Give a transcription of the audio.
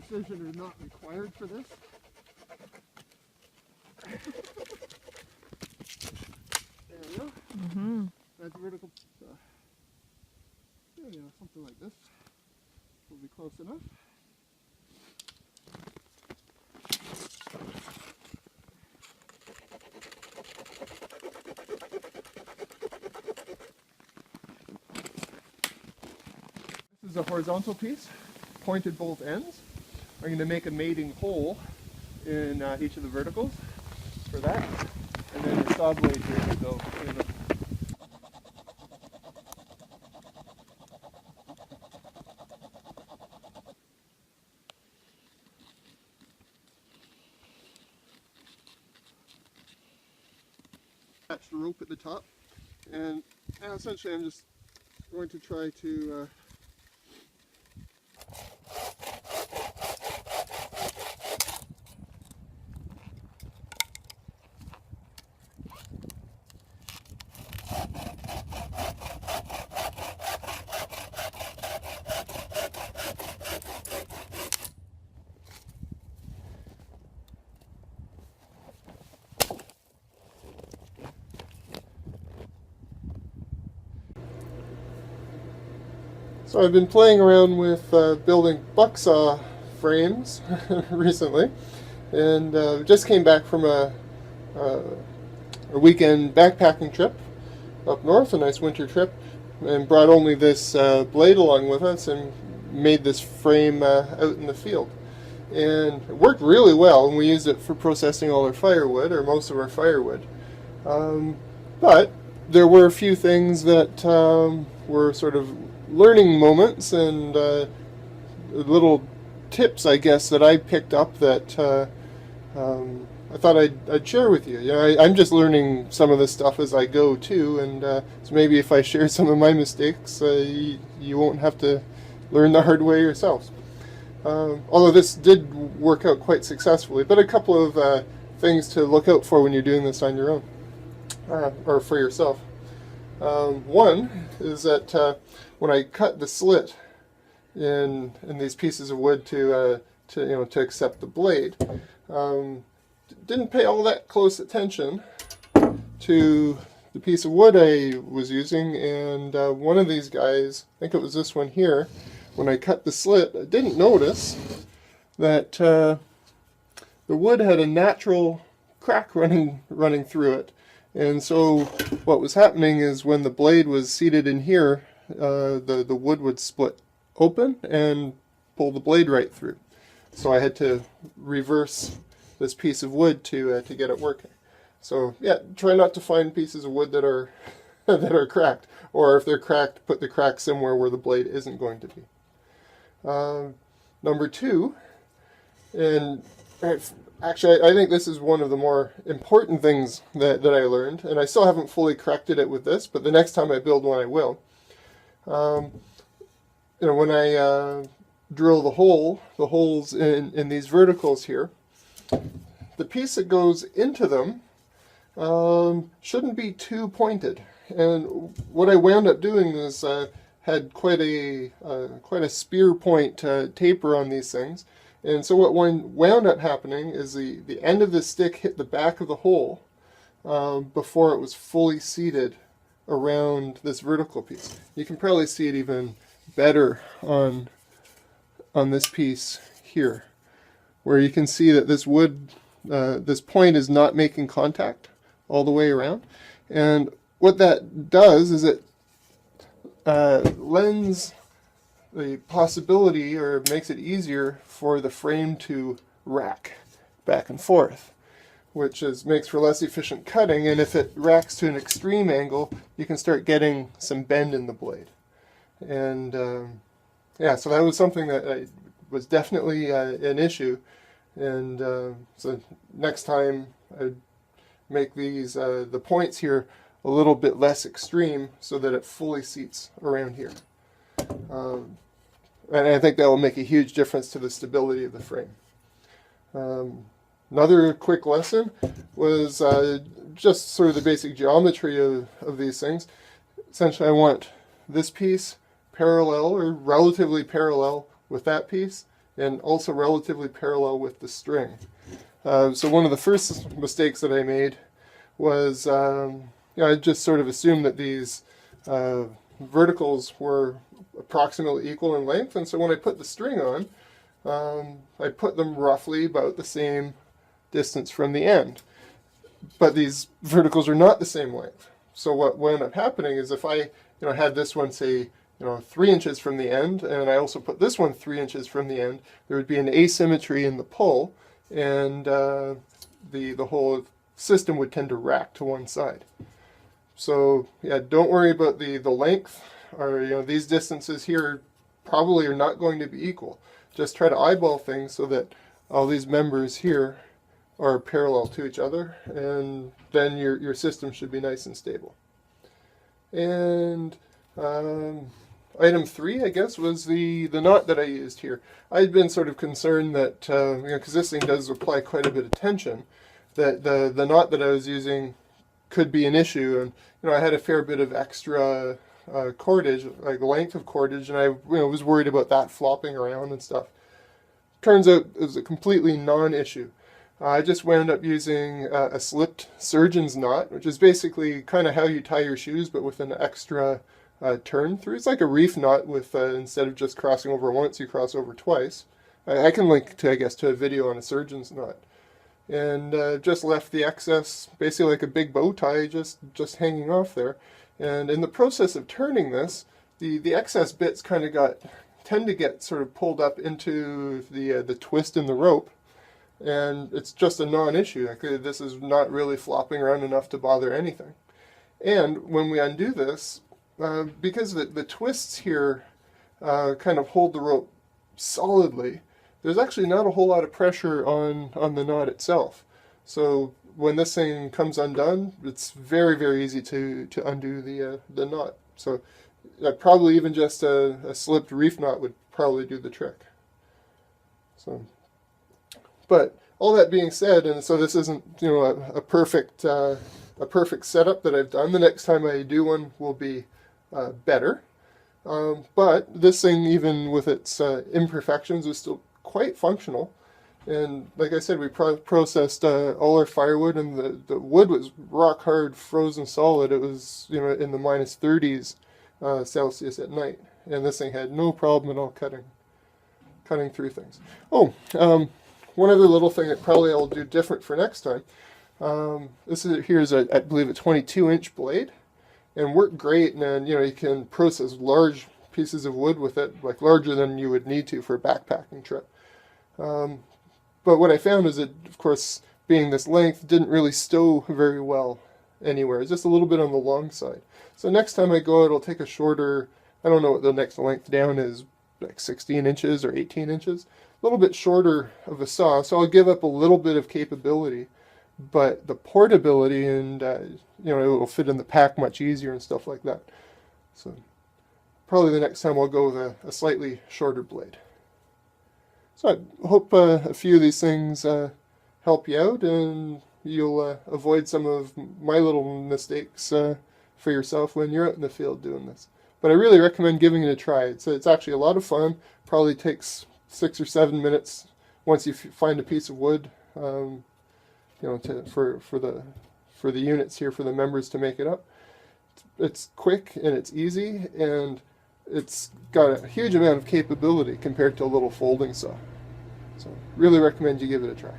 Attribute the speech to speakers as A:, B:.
A: precision are not required for this. There we go.
B: Mm-hmm.
A: That's vertical. There we go, something like this. Will be close enough. This is a horizontal piece, pointed both ends. I'm going to make a mating hole in each of the verticals for that, and then the saw blade here to go in the attach the rope at the top, and essentially I'm just going to try to So I've been playing around with building bucksaw frames recently, and just came back from a weekend backpacking trip up north, a nice winter trip, and brought only this blade along with us and made this frame out in the field. And it worked really well, and we used it for processing all our firewood, or most of our firewood. But there were a few things that were sort of learning moments and little tips, I guess, that I picked up that I thought I'd share with you. You know, I'm just learning some of this stuff as I go too, and so maybe if I share some of my mistakes, you won't have to learn the hard way yourselves. Although this did work out quite successfully, but a couple of things to look out for when you're doing this on your own, or for yourself. One is that when I cut the slit in these pieces of wood to accept the blade, didn't pay all that close attention to the piece of wood I was using, and one of these guys, I think it was this one here, when I cut the slit, I didn't notice that the wood had a natural crack running through it. And so what was happening is when the blade was seated in here, the wood would split open and pull the blade right through. So I had to reverse this piece of wood to get it working. So yeah, try not to find pieces of wood that are that are cracked, or if they're cracked, put the crack somewhere where the blade isn't going to be. Number two, and actually I think this is one of the more important things that I learned, and I still haven't fully corrected it with this, but the next time I build one I will. When I drill the holes in these verticals here, the piece that goes into them shouldn't be too pointed. And what I wound up doing is had quite a spear point taper on these things. And so what wound up happening is the end of the stick hit the back of the hole before it was fully seated around this vertical piece. You can probably see it even better on this piece here, where you can see that this wood, this point is not making contact all the way around. And what that does is it lends the possibility, or makes it easier for the frame to rack back and forth, which makes for less efficient cutting. And if it racks to an extreme angle, you can start getting some bend in the blade. And yeah, so that was something that was definitely an issue. And so next time I'd make these the points here a little bit less extreme so that it fully seats around here. And I think that will make a huge difference to the stability of the frame. Another quick lesson was just sort of the basic geometry of these things. Essentially, I want this piece parallel, or relatively parallel, with that piece, and also relatively parallel with the string. So one of the first mistakes that I made was I just sort of assumed that these verticals were approximately equal in length, and so when I put the string on, I put them roughly about the same distance from the end. But these verticals are not the same length. So what ended up happening is if I had this one, say, 3 inches from the end, and I also put this one 3 inches from the end, there would be an asymmetry in the pull, and the whole system would tend to rack to one side. So yeah, don't worry about the length, or these distances here probably are not going to be equal. Just try to eyeball things so that all these members here are parallel to each other, and then your system should be nice and stable. And item 3, I guess, was the knot that I used here. I'd been sort of concerned that, because this thing does apply quite a bit of tension, that the knot that I was using could be an issue. And I had a fair bit of extra cordage, like length of cordage, and I was worried about that flopping around and stuff. Turns out it was a completely non-issue. I just wound up using a slipped surgeon's knot, which is basically kind of how you tie your shoes, but with an extra turn through. It's like a reef knot with instead of just crossing over once, you cross over twice. I can link to, I guess, to a video on a surgeon's knot. And just left the excess, basically like a big bow tie, just hanging off there. And in the process of turning this, the excess bits kind of tend to get sort of pulled up into the twist in the rope. And it's just a non-issue. Like, this is not really flopping around enough to bother anything. And when we undo this, because the twists here kind of hold the rope solidly, there's actually not a whole lot of pressure on the knot itself. So when this thing comes undone, it's very, very easy to undo the knot. So probably even just a slipped reef knot would probably do the trick. So. But all that being said, and so this isn't a perfect setup that I've done. The next time I do one will be better. But this thing, even with its imperfections, is still quite functional. And like I said, we processed all our firewood, and the wood was rock hard, frozen solid. It was in the minus 30s Celsius at night, and this thing had no problem at all cutting through things. Oh. One other little thing that probably I'll do different for next time. Here's I believe a 22-inch blade, and worked great. And you can process large pieces of wood with it, like larger than you would need to for a backpacking trip. But what I found is that, of course, being this length, didn't really stow very well anywhere. It's just a little bit on the long side. So next time I go out, I'll take a shorter. I don't know what the next length down is, like 16 inches or 18 inches. A little bit shorter of a saw, so I'll give up a little bit of capability, but the portability and it will fit in the pack much easier and stuff like that. So probably the next time I'll go with a slightly shorter blade. So I hope a few of these things help you out, and you'll avoid some of my little mistakes for yourself when you're out in the field doing this. But I really recommend giving it a try. It's actually a lot of fun. Probably takes 6 or 7 minutes once you find a piece of wood, for the units here, for the members to make it up. It's quick and it's easy, and it's got a huge amount of capability compared to a little folding saw. So really recommend you give it a try.